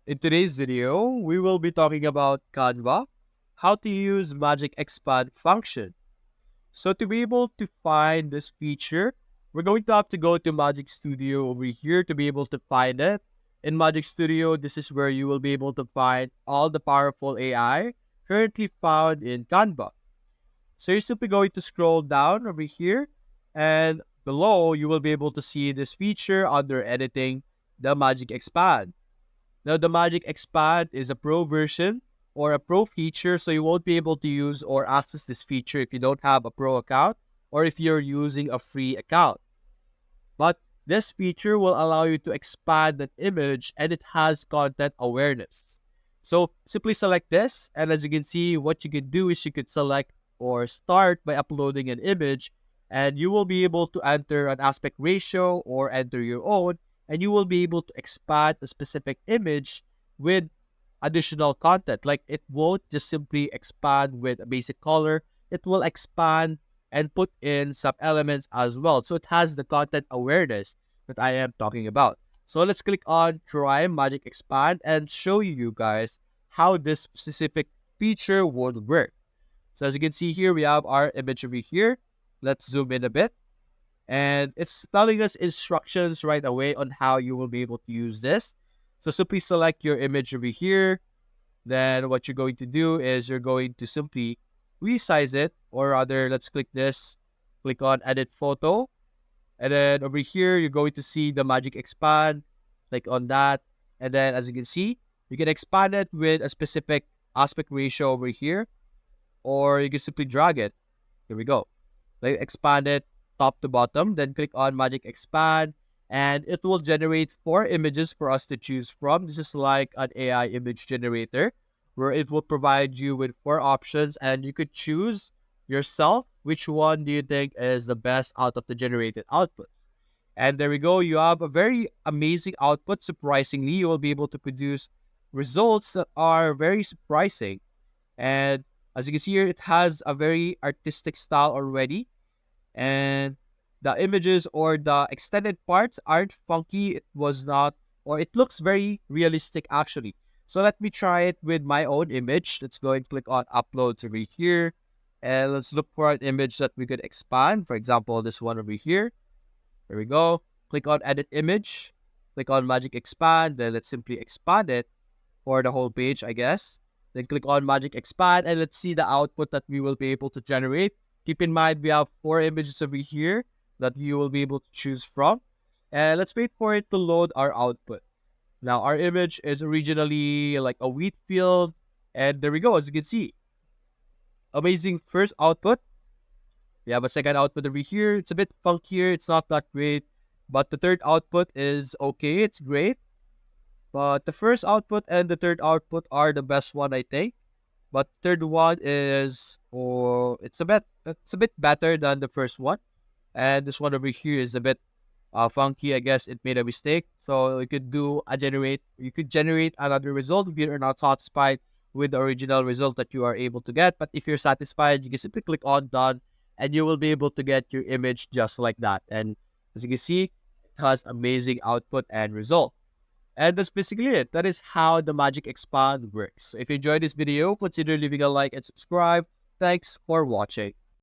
In today's video, we will be talking about Canva, how to use Magic Expand function. So to be able to find this feature, we're going to have to go to Magic Studio over here to be able to find it. In Magic Studio, this is where you will be able to find all the powerful AI currently found in Canva. So you're simply going to scroll down over here, and below you will be able to see this feature under editing, the Magic Expand. Now, the Magic Expand is a pro version or a pro feature, so you won't be able to use or access this feature if you don't have a pro account or if you're using a free account. But this feature will allow you to expand an image and it has content awareness. So simply select this, and as you can see, what you can do is you could select or start by uploading an image, and you will be able to enter an aspect ratio or enter your own, and you will be able to expand a specific image with additional content. Like, it won't just simply expand with a basic color, it will expand and put in some elements as well. So it has the content awareness that I am talking about. So let's click on Try Magic Expand and show you guys how this specific feature would work. So as you can see here, we have our image over here. Let's zoom in a bit. And it's telling us instructions right away on how you will be able to use this. So simply select your image over here. Then what you're going to do is you're going to simply resize it, or rather, let's click this, click on edit photo. And then over here, you're going to see the Magic Expand, click on that. And then as you can see, you can expand it with a specific aspect ratio over here, or you can simply drag it. Here we go. Like, expand it top to bottom, then click on Magic Expand, and it will generate 4 images for us to choose from. This is like an AI image generator where it will provide you with 4 options, and you could choose yourself which one do you think is the best out of the generated outputs. And there we go. You have a very amazing output. Surprisingly, you will be able to produce results that are very surprising. And as you can see here, it has a very artistic style already, and the images or the extended parts aren't funky. It was not, or it looks very realistic actually. So let me try it with my own image. Let's go and click on uploads over here, and let's look for an image that we could expand. For example, this one over here. There we go. Click on edit image, click on Magic Expand, then let's simply expand it for the whole page, I guess. Then click on Magic Expand, and let's see the output that we will be able to generate. Keep in mind, we have 4 images over here that you will be able to choose from. And let's wait for it to load our output. Now, our image is originally like a wheat field. And there we go, as you can see. Amazing first output. We have a second output over here. It's a bit funkier. It's not that great. But the third output is okay. It's great. But the first output and the third output are the best one, I think. But third one is, or it's a bit better than the first one. And this one over here is a bit funky. I guess it made a mistake. So you could generate another result if you're not satisfied with the original result that you are able to get. But if you're satisfied, you can simply click on done, and you will be able to get your image just like that. And as you can see, it has amazing output and result. And that's basically it. That is how the Magic Expand works. So if you enjoyed this video, consider leaving a like and subscribe. Thanks for watching.